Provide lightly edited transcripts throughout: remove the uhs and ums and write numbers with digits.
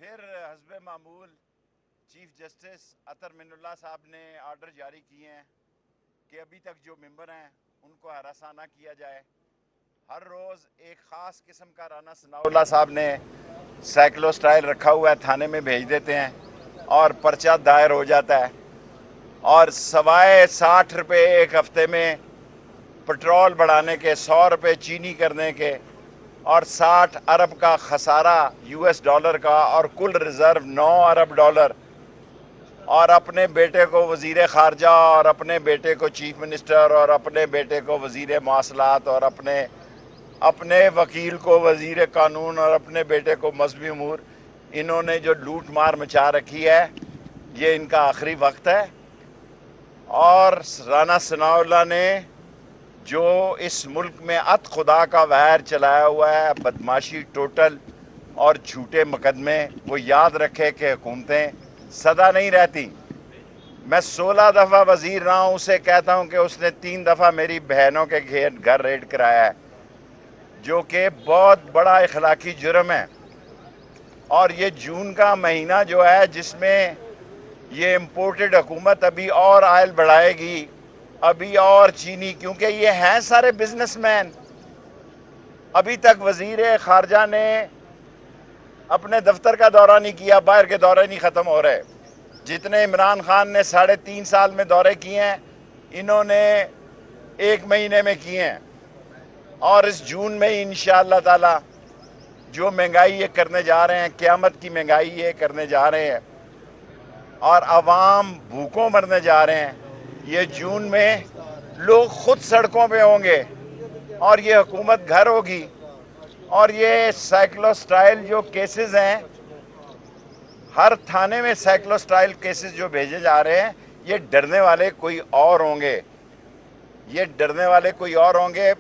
پھر حسب معمول چیف جسٹس عطر من اللہ صاحب نے آرڈر جاری کیے ہیں کہ ابھی تک جو ممبر ہیں ان کو ہراسانہ کیا جائے. ہر روز ایک خاص قسم کا رانا ثناء اللہ صاحب نے سائیکلوسٹائل رکھا ہوا ہے, تھانے میں بھیج دیتے ہیں اور پرچہ دائر ہو جاتا ہے. اور سوائے 60 روپے ایک ہفتے میں پٹرول بڑھانے کے, 100 روپے چینی کرنے کے, اور 60 ارب کا خسارہ US ڈالر کا, اور کل ریزرو 9 ارب ڈالر, اور اپنے بیٹے کو وزیر خارجہ, اور اپنے بیٹے کو چیف منسٹر, اور اپنے بیٹے کو وزیر مواصلات, اور اپنے وکیل کو وزیر قانون, اور اپنے بیٹے کو مذہبی امور. انہوں نے جو لوٹ مار مچا رکھی ہے, یہ ان کا آخری وقت ہے. اور رانا ثناء اللہ نے جو اس ملک میں ات خدا کا وہر چلایا ہوا ہے, بدماشی ٹوٹل اور جھوٹے مقدمے, وہ یاد رکھے کہ حکومتیں سدا نہیں رہتی. میں 16 دفعہ وزیر رہا ہوں, اسے کہتا ہوں کہ اس نے 3 دفعہ میری بہنوں کے گھر ریڈ کرایا ہے, جو کہ بہت بڑا اخلاقی جرم ہے. اور یہ جون کا مہینہ جو ہے, جس میں یہ امپورٹڈ حکومت ابھی اور آئل بڑھائے گی, ابھی اور چینی, کیونکہ یہ ہیں سارے بزنس مین. ابھی تک وزیر خارجہ نے اپنے دفتر کا دورہ نہیں کیا, باہر کے دورے نہیں ختم ہو رہے. جتنے عمران خان نے 3.5 سال میں دورے کیے ہیں, انہوں نے 1 مہینے میں کیے ہیں. اور اس جون میں انشاءاللہ تعالی جو مہنگائی یہ کرنے جا رہے ہیں, قیامت کی مہنگائی یہ کرنے جا رہے ہیں, اور عوام بھوکوں مرنے جا رہے ہیں. یہ جون میں لوگ خود سڑکوں پہ ہوں گے, اور یہ حکومت گھر ہوگی. اور یہ سائیکلوسٹائل جو کیسز ہیں, ہر تھانے میں سائیکلوسٹائل کیسز جو بھیجے جا رہے ہیں, یہ ڈرنے والے کوئی اور ہوں گے, یہ ڈرنے والے کوئی اور ہوں گے.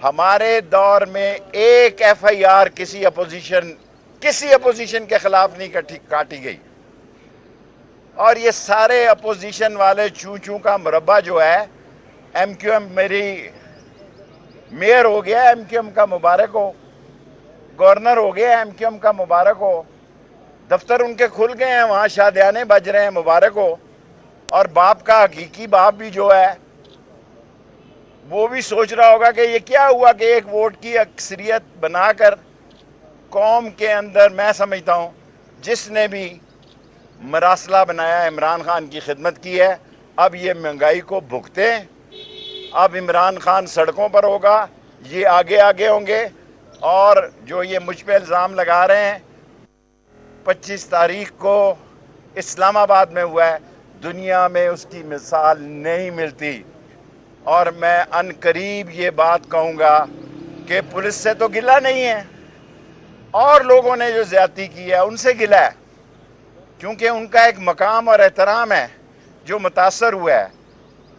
ہمارے دور میں ایک FIR کسی اپوزیشن کے خلاف نہیں کاٹی گئی. اور یہ سارے اپوزیشن والے چوں چوں کا مربع جو ہے, MQM میری میئر ہو گیا, MQM کا مبارک ہو. گورنر ہو گیا, MQM کا مبارک ہو. دفتر ان کے کھل گئے ہیں, وہاں شادیانے بج رہے ہیں, مبارک ہو. اور باپ کا حقیقی باپ بھی جو ہے, وہ بھی سوچ رہا ہوگا کہ یہ کیا ہوا کہ ایک ووٹ کی اکثریت بنا کر قوم کے اندر, میں سمجھتا ہوں جس نے بھی مراسلہ بنایا, عمران خان کی خدمت کی ہے. اب یہ مہنگائی کو بھگتے, اب عمران خان سڑکوں پر ہوگا, یہ آگے ہوں گے. اور جو یہ مجھ پہ الزام لگا رہے ہیں, 25 تاریخ کو اسلام آباد میں ہوا ہے, دنیا میں اس کی مثال نہیں ملتی. اور میں ان قریب یہ بات کہوں گا کہ پولیس سے تو گلہ نہیں ہے, اور لوگوں نے جو زیادتی کی ہے ان سے گلہ ہے, کیونکہ ان کا ایک مقام اور احترام ہے جو متاثر ہوا ہے.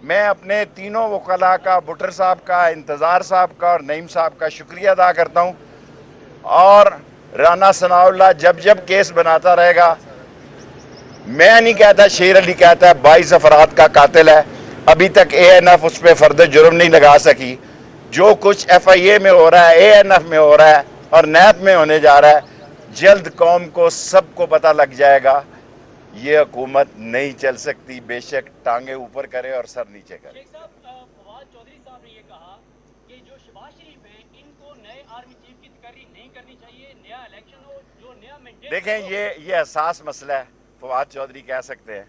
میں اپنے تینوں وکلاء کا, بٹر صاحب کا, انتظار صاحب کا, اور نعیم صاحب کا شکریہ ادا کرتا ہوں. اور رانا ثناء اللہ جب کیس بناتا رہے گا, میں نہیں کہتا, شیر علی کہتا ہے 22 افراد کا قاتل ہے. ابھی تک ANF اس پہ فرد جرم نہیں لگا سکی. جو کچھ FIA میں ہو رہا ہے, ANF میں ہو رہا ہے, اور نیب میں ہونے جا رہا ہے, جلد قوم کو سب کو پتہ لگ جائے گا. یہ حکومت نہیں چل سکتی, بے شک ٹانگیں اوپر کرے اور سر نیچے کرے. شیخ صاحب، فواد چودھری صاحب نے یہ کہا کہ جو شہباز شریف ہیں, ان کو نئے آرمی چیف کی تقرری نہیں کرنی چاہیے, نیا الیکشن ہو, جو نیا مینڈیٹ. دیکھیں, یہ حساس مسئلہ ہے. فواد چودھری کہہ سکتے ہیں.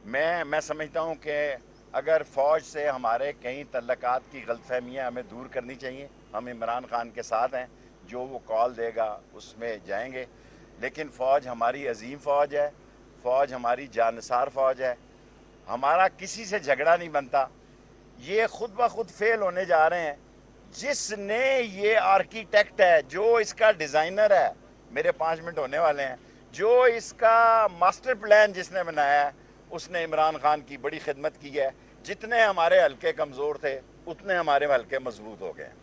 میں سمجھتا ہوں کہ اگر فوج سے ہمارے کئی تعلقات کی غلط فہمیاں ہمیں دور کرنی چاہیے. ہم عمران خان کے ساتھ ہیں, جو وہ کال دے گا اس میں جائیں گے. لیکن فوج ہماری عظیم فوج ہے, فوج ہماری جانثار فوج ہے. ہمارا کسی سے جھگڑا نہیں بنتا. یہ خود بخود فیل ہونے جا رہے ہیں. جس نے یہ آرکیٹیکٹ ہے, جو اس کا ڈیزائنر ہے, میرے 5 منٹ ہونے والے ہیں, جو اس کا ماسٹر پلان جس نے بنایا ہے, اس نے عمران خان کی بڑی خدمت کی ہے. جتنے ہمارے حلقے کمزور تھے, اتنے ہمارے حلقے مضبوط ہو گئے ہیں.